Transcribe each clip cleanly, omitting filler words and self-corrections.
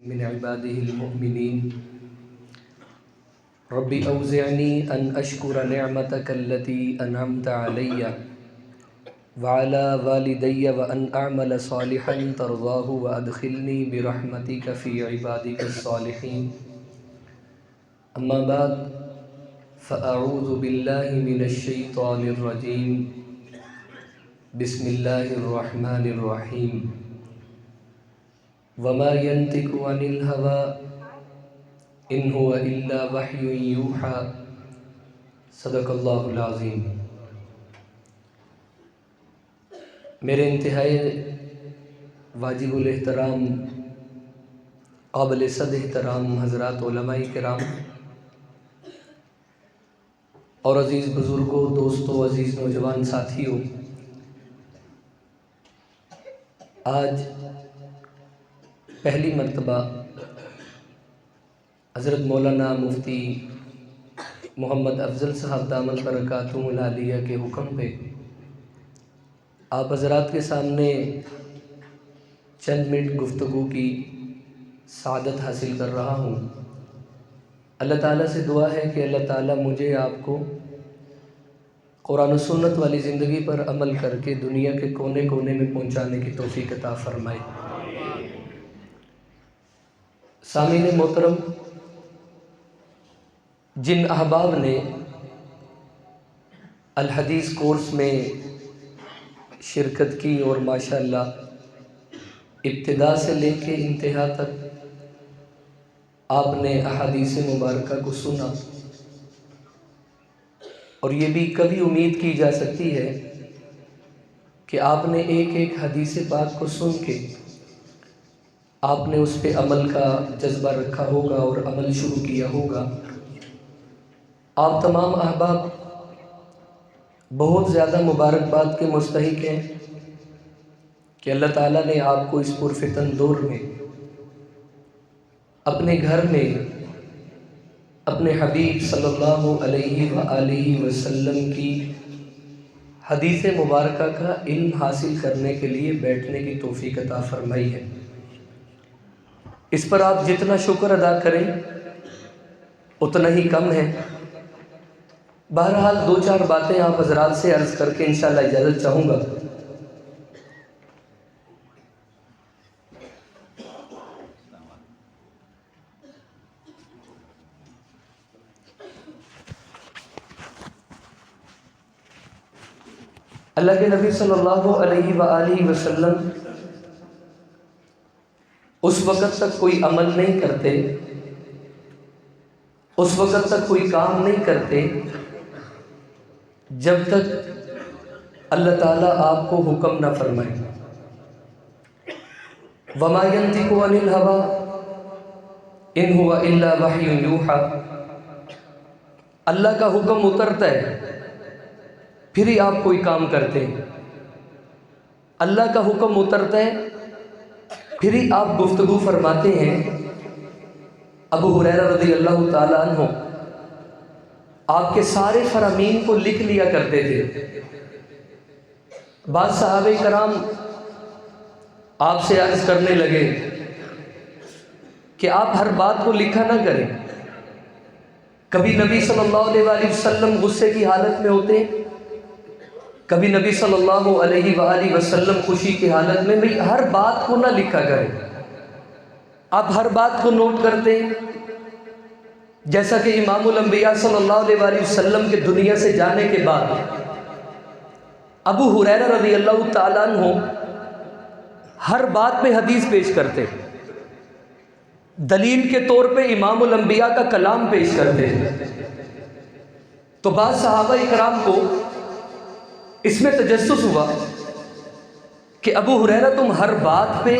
من عباده المؤمنين رب أوزعني أن أشكر نعمتك التي أنعمت علي وعلى والدي وأن أعمل صالحا ترضاه وأدخلني برحمتك في عبادك الصالحين. أما بعد فأعوذ بالله من الشيطان الرجيم. بسم الله الرحمن الرحيم. وما ينطق عن الهوى إن هو إلا وحي يوحى. صدق اللہ العظیم. میرے انتہائی واجب الاحترام قابل صد احترام حضرات علماء کرام اور عزیز بزرگوں، دوستوں، عزیز نوجوان ساتھیوں، آج پہلی مرتبہ حضرت مولانا مفتی محمد افضل صاحب دامت برکاتہم العالیہ کے حکم پہ آپ حضرات کے سامنے چند منٹ گفتگو کی سعادت حاصل کر رہا ہوں. اللہ تعالیٰ سے دعا ہے کہ اللہ تعالیٰ مجھے آپ کو قرآن و سنت والی زندگی پر عمل کر کے دنیا کے کونے کونے میں پہنچانے کی توفیق عطا فرمائے. سامعین محترم، جن احباب نے الحدیث کورس میں شرکت کی اور ماشاءاللہ ابتدا سے لے کے انتہا تک آپ نے احادیث مبارکہ کو سنا، اور یہ بھی کبھی امید کی جا سکتی ہے کہ آپ نے ایک ایک حدیث پاک کو سن کے آپ نے اس پہ عمل کا جذبہ رکھا ہوگا اور عمل شروع کیا ہوگا. آپ تمام احباب بہت زیادہ مبارکباد کے مستحق ہیں کہ اللہ تعالیٰ نے آپ کو اس پرفتن دور میں اپنے گھر میں اپنے حبیب صلی اللہ علیہ وآلہ وسلم کی حدیث مبارکہ کا علم حاصل کرنے کے لیے بیٹھنے کی توفیق عطا فرمائی ہے. اس پر آپ جتنا شکر ادا کریں اتنا ہی کم ہے. بہرحال دو چار باتیں آپ حضرات سے عرض کر کے انشاءاللہ اجازت چاہوں گا. اللہ کے نبی صلی اللہ علیہ وآلہ وسلم اس وقت تک کوئی عمل نہیں کرتے، اس وقت تک کوئی کام نہیں کرتے جب تک اللہ تعالیٰ آپ کو حکم نہ فرمائے. وما ينطق عن الهوى ان هو الا وحی یوحى. اللہ کا حکم اترتا ہے پھر ہی آپ کوئی کام کرتے ہیں. اللہ کا حکم اترتا ہے پھر ہی آپ گفتگو فرماتے ہیں. ابو ہریرہ رضی اللہ تعالیٰ عنہ آپ کے سارے فرامین کو لکھ لیا کرتے تھے. بعض صحابہ کرام آپ سے عرض کرنے لگے کہ آپ ہر بات کو لکھا نہ کریں. کبھی نبی صلی اللہ علیہ وآلہ وسلم غصے کی حالت میں ہوتے، کبھی نبی صلی اللہ علیہ وآلہ وسلم خوشی کی حالت میں. بھئی ہر بات کو نہ لکھا کریں، آپ ہر بات کو نوٹ کرتے ہیں. جیسا کہ امام الانبیاء صلی اللہ علیہ وآلہ وسلم کے دنیا سے جانے کے بعد ابو ہریرہ رضی اللہ تعالیٰ عنہ ہر بات میں حدیث پیش کرتے، دلیل کے طور پہ امام الانبیاء کا کلام پیش کرتے. تو بعض صحابہ کرام کو اس میں تجسس ہوا کہ ابو ہریرہ تم ہر بات پہ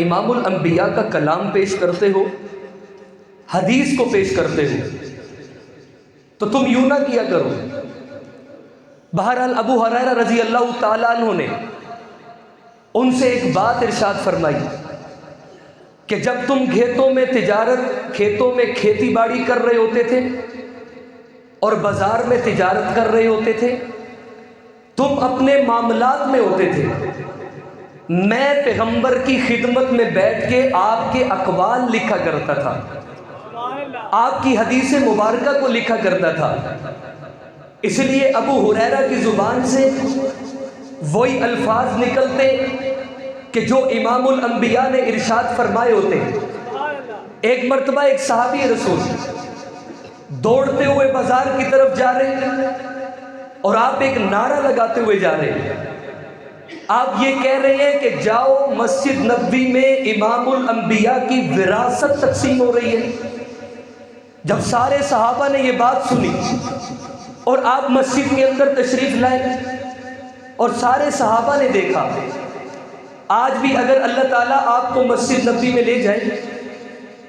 امام الانبیاء کا کلام پیش کرتے ہو، حدیث کو پیش کرتے ہو، تو تم یوں نہ کیا کرو. بہرحال ابو ہریرہ رضی اللہ تعالیٰ عنہ نے ان سے ایک بات ارشاد فرمائی کہ جب تم کھیتوں میں تجارت، کھیتوں میں کھیتی باڑی کر رہے ہوتے تھے اور بازار میں تجارت کر رہے ہوتے تھے، تم اپنے معاملات میں ہوتے تھے، میں پیغمبر کی خدمت میں بیٹھ کے آپ کے اقوال لکھا کرتا تھا، آپ کی حدیث مبارکہ کو لکھا کرتا تھا۔ اس لیے ابو ہریرہ کی زبان سے وہی الفاظ نکلتے کہ جو امام الانبیاء نے ارشاد فرمائے ہوتے۔ ایک مرتبہ ایک صحابی رسول دوڑتے ہوئے بازار کی طرف جا رہے اور آپ ایک نعرہ لگاتے ہوئے جا رہے ہیں، آپ یہ کہہ رہے ہیں کہ جاؤ مسجد نبوی میں امام الانبیاء کی وراثت تقسیم ہو رہی ہے۔ جب سارے صحابہ نے یہ بات سنی اور آپ مسجد کے اندر تشریف لائے اور سارے صحابہ نے دیکھا، آج بھی اگر اللہ تعالیٰ آپ کو مسجد نبوی میں لے جائے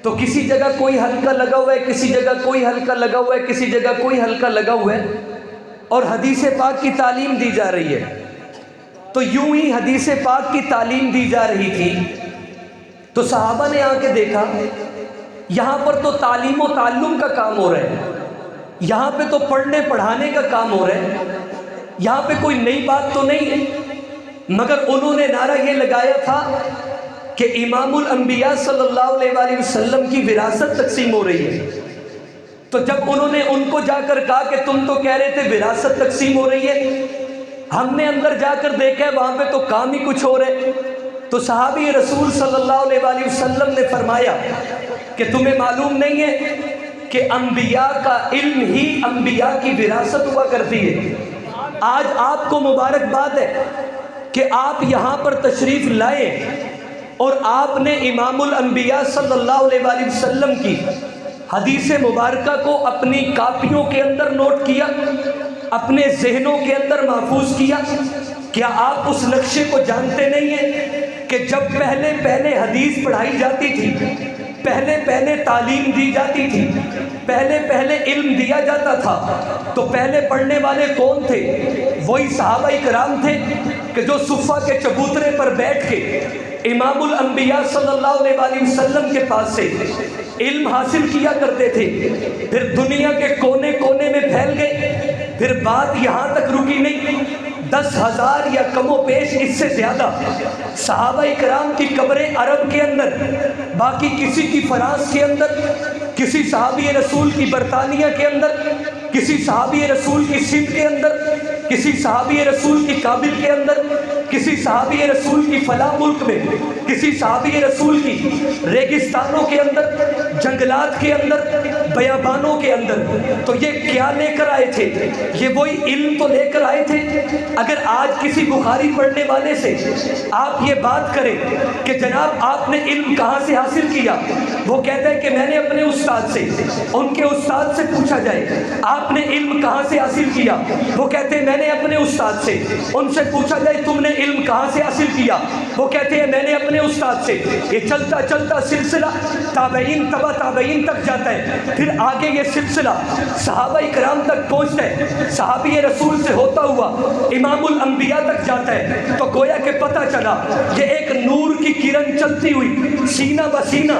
تو کسی جگہ کوئی حلقہ لگا ہوا ہے، کسی جگہ کوئی حلقہ لگا ہوا ہے، کسی جگہ کوئی حلقہ لگا ہوا ہے اور حدیث پاک کی تعلیم دی جا رہی ہے۔ تو یوں ہی حدیث پاک کی تعلیم دی جا رہی تھی تو صحابہ نے آ کے دیکھا یہاں پر تو تعلیم و تعلم کا کام ہو رہا ہے، یہاں پہ تو پڑھنے پڑھانے کا کام ہو رہا ہے، یہاں پہ کوئی نئی بات تو نہیں ہے۔ مگر انہوں نے نعرہ یہ لگایا تھا کہ امام الانبیاء صلی اللہ علیہ وآلہ وسلم کی وراثت تقسیم ہو رہی ہے۔ تو جب انہوں نے ان کو جا کر کہا کہ تم تو کہہ رہے تھے وراثت تقسیم ہو رہی ہے، ہم نے اندر جا کر دیکھا ہے وہاں پہ تو کام ہی کچھ ہو رہے، تو صحابی رسول صلی اللہ علیہ وآلہ وسلم نے فرمایا کہ تمہیں معلوم نہیں ہے کہ انبیاء کا علم ہی انبیاء کی وراثت ہوا کرتی ہے۔ آج آپ کو مبارکباد ہے کہ آپ یہاں پر تشریف لائے اور آپ نے امام الانبیاء صلی اللہ علیہ وآلہ وسلم کی حدیث مبارکہ کو اپنی کاپیوں کے اندر نوٹ کیا، اپنے ذہنوں کے اندر محفوظ کیا۔ کیا آپ اس نقشے کو جانتے نہیں ہیں کہ جب پہلے پہلے حدیث پڑھائی جاتی تھی، پہلے پہلے تعلیم دی جاتی تھی، پہلے پہلے علم دیا جاتا تھا، تو پہلے پڑھنے والے کون تھے؟ وہی صحابہ کرام تھے کہ جو صفہ کے چبوترے پر بیٹھ کے امام الانبیاء صلی اللہ علیہ وآلہ وسلم کے پاس سے علم حاصل کیا کرتے تھے، پھر دنیا کے کونے کونے میں پھیل گئے، پھر بات یہاں تک رکی نہیں، 10,000 یا کم و بیش اس سے زیادہ صحابہ کرام کی قبریں عرب کے اندر، باقی کسی کی فرانس کے اندر، کسی صحابی رسول کی برطانیہ کے اندر، کسی صحابی رسول کی سندھ کے اندر، کسی صحابی رسول کی کابل کے اندر، کسی صحابی رسول کی فلاں ملک میں، کسی صحابی رسول کی ریگستانوں کے اندر، جنگلات کے اندر، بیابانوں کے اندر۔ تو یہ کیا لے کر آئے تھے؟ یہ وہی علم تو لے کر آئے تھے۔ اگر آج کسی بخاری پڑھنے والے سے آپ یہ بات کریں کہ جناب آپ نے علم کہاں سے حاصل کیا، وہ کہتا ہے کہ میں نے اپنے استاد سے، ان کے استاد سے پوچھا جائے آپ نے علم کہاں سے حاصل کیا، وہ کہتے ہیں میں نے اپنے استاد سے، ان سے پوچھا جائے تم نے علم کہاں سے حاصل کیا، وہ کہتے ہیں میں نے اپنے استاد سے۔ یہ چلتا چلتا سلسلہ تابعین تبع تابعین تک جاتا ہے، پھر آگے یہ سلسلہ صحابہ کرام تک پہنچتا ہے، صحابی رسول سے ہوتا ہوا امام الانبیاء تک جاتا ہے۔ تو گویا کہ پتہ چلا یہ ایک نور کی کرن چلتی ہوئی سینہ بسینہ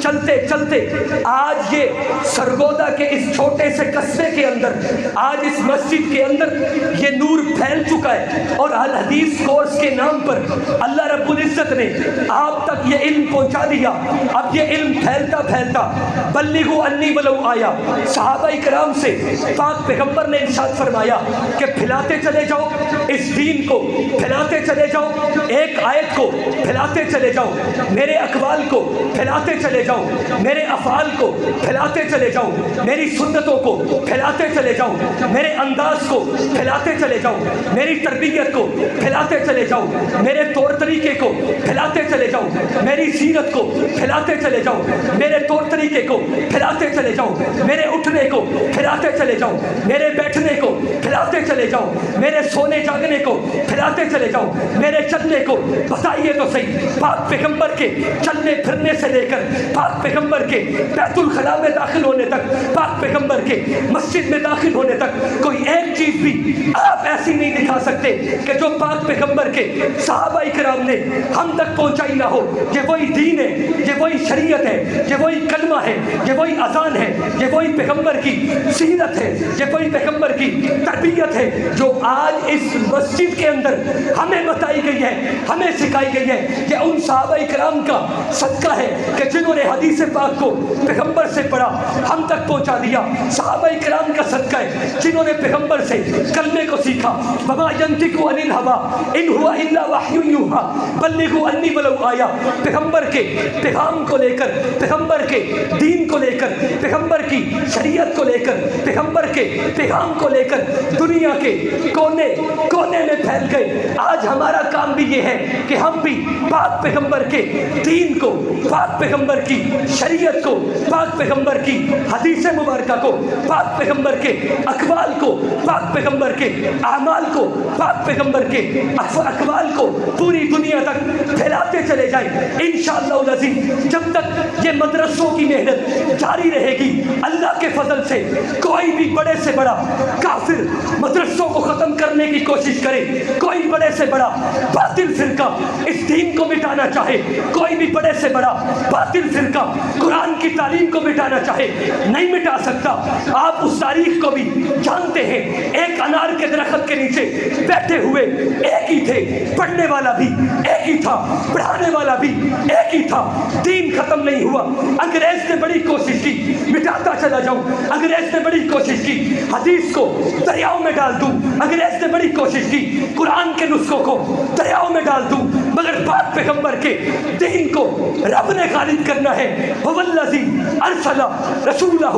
چلتے چلتے آج یہ سرگودا کے اس چھوٹے سے قصبے کے اندر، آج اس مسجد کے اندر یہ نور پھیل چکا ہے، اور الحدیث کورس کے نام پر اللہ رب العزت نے آپ تک یہ علم پہنچا دیا۔ اب یہ علم پھیلتا پھیلتا بلغوا انی ولو آیا، صحابہ کرام سے پاک پیغمبر نے ارشاد فرمایا کہ پھیلاتے چلے جاؤ اس دین کو، پھیلاتے چلے جاؤ، ایک آیت کو پھیلاتے چلے جاؤ، میرے اقوال کو پھیلاتے چلے جاؤ، میرے افعال کو پھیلاتے چلے جاؤ، میری سنتوں کو پھیلاتے چلے جاؤ، میرے انداز کو پھیلاتے چلے جاؤ، میری تربیت کو پھیلاتے چلے جاؤ، میرے طور طریقے کو پھیلاتے چلے جاؤ، میری سیرت کو پھیلاتے چلے جاؤ، میرے طور طریقے کو پھیلاتے چلے جاؤ، میرے اٹھنے کو پھیلاتے چلے جاؤ، میرے بیٹھنے کو پھیلاتے چلے جاؤ، میرے سونے جاگنے کو پھیلاتے چلے جاؤ، میرے چلنے کو بتائیے تو صحیح، پاک پیغمبر کے چلنے پھرنے سے لے کر پاک پیغمبر کے بیت الخلاء میں داخل ہونے تک، پاک پیغمبر کے مسجد میں داخل ہونے تک کوئی ایک چیز بھی آپ ایسی نہیں دکھا سکتے کہ جو پاک پیغمبر کے صحابہ کرام نے ہم تک پہنچائی نہ ہو۔ یہ وہی دین ہے، یہ وہی شریعت ہے، یہ وہی کلمہ ہے، یہ وہی اذان ہے، یہ وہی پیغمبر کی سیرت ہے، یہ وہی پیغمبر کی تربیت ہے جو آج اس اس مسجد کے اندر ہمیں بتائی گئی ہے، ہمیں سکھائی گئی ہے کہ ان صحابہ کرام کا صدقہ ہے کہ جنہوں نے حدیث پاک کو پیغمبر سے پڑھا ہم تک پہنچا دیا، صحابہ کرام کا صدقہ ہے جنہوں نے پیغمبر سے کلمے کو سیکھا، وما ينطق عن الهوى ان هو الا وحی یوحى بلغوا انی ولو آیا، پیغمبر کے پیغام کو لے کر، پیغمبر کے دین کو لے کر، پیغمبر کی شریعت کو لے کر، پیغمبر کے پیغام کو لے کر دنیا کے کونے کونے میں پھیل گئے۔ آج ہمارا کام بھی یہ ہے کہ ہم بھی پاک پیغمبر کے دین کو، پاک پیغمبر کی شریعت کو، پاک پیغمبر کی حدیث مبارکہ کو، پاک پیغمبر کے اقوال کو، پاک پیغمبر کے اعمال کو، پاک پیغمبر کے اقوال کو پوری دنیا تک پھیلاتے چلے جائیں انشاءاللہ العزیز۔ جب تک یہ مدرسوں کی محنت جاری رہے گی، اللہ کے فضل سے کوئی بھی بڑے سے بڑا کافر مدرسوں کو ختم کرنے کی کوشش کرے، کوئی بڑے سے بڑا باطل فرقہ اس دین کو مٹانا چاہے، کوئی بھی بڑے سے بڑا باطل فرقہ قرآن کی تعلیم کو مٹانا چاہے، نہیں مٹا سکتا۔ آپ اس تاریخ کو بھی جانتے ہیں، ایک انار کے درخت کے نیچے بیٹھے ہوئے ایک ہی تھے، پڑھنے والا بھی ایک ہی تھا، پڑھانے والا بھی ایک ہی تھا، دین ختم نہیں ہوا۔ انگریز نے بڑی کوشش کی مٹاتا چلا جاؤں، انگریز نے بڑی کوشش کی حدیث کو دریاؤں میں ڈال دوں، انگریز نے بڑی کوشش کی قرآن کے نسخوں کو دریاؤں میں ڈال دوں، مگر پاک پیغمبر کے دین کو رب نے غالب کرنا ہے۔ هو الذی ارسل رسولہ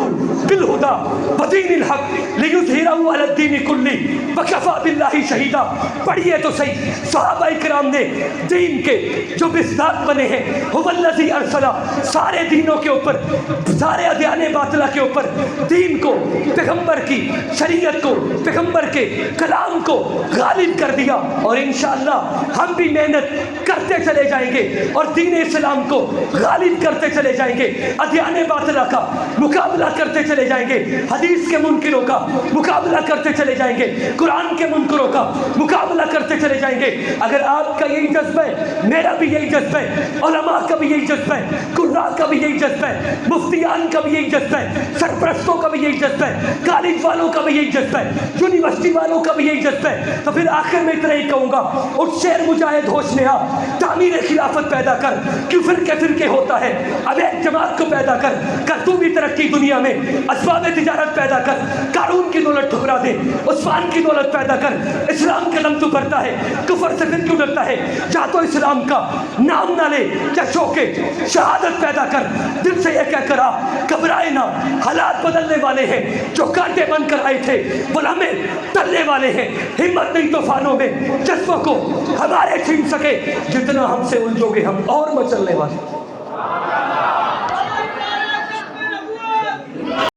بالہدی ودین الحق لیظہرہ علی الدین کلہ وکفی باللہ شہیدا۔ پڑھیے تو صحیح، صحابہ کرام نے دین کے جو مصداق بنے ہیں، هو الذی ارسل، سارے دینوں کے اوپر، سارے ادیان باطلہ کے اوپر دین کو، پیغمبر کی شریعت کو، پیغمبر کے کلام کو غالب کر دیا، اور انشاءاللہ ہم بھی محنت کرتے چلے جائیں گے اور دین اسلام کو غالب کرتے چلے جائیں گے، ادیان باطلہ کا مقابلہ کرتے چلے جائیں گے، حدیث کے منکروں کا مقابلہ کرتے چلے جائیں گے، قرآن کے منکروں کا مقابلہ کرتے چلے جائیں گے۔ اگر آپ کا یہی جذبہ ہے، میرا بھی یہی جذبہ ہے، علماء کا بھی یہی جذبہ ہے، قراء کا بھی یہی جذبہ ہے، مفتیان کا بھی یہی جذبہ ہے، سرپرستوں کا بھی یہی جذبہ ہے، کالج والوں کا بھی یہی جذبہ ہے، یونیورسٹی والوں کا بھی یہی جذبہ ہے، تو پھر آخر میں اتنا ہی کہوں گا، اٹھ شیر مجاہد ہوش نہا، تعمیر خلافت پیدا کر، کیوں فرقے فرقے ہوتا ہے، اب ایک جماعت کو پیدا کر، کر تو بھی ترقی دنیا میں، اسباب تجارت پیدا کر، قارون کی دولت ٹھکرا دے، عثمان کی دولت پیدا کر، اسلام کے دم تو بڑھتا ہے، کفر سے پھر کیوں ڈرتا ہے، جا تو اسلام کا نام نہ لے، کیا شوقے شہادت پیدا کر، دل سے یہ کہہ کر آ، گھبرائے نہ، حالات بدلنے والے ہیں، جو کانٹے بن کر آئے تھے وہ لمحے ٹلنے والے ہیں، ہمت نہیں طوفانوں میں جذبوں کو ہمارے چھین سکے، جتنا ہم سے الجھو گے ہم اور مچلنے والے۔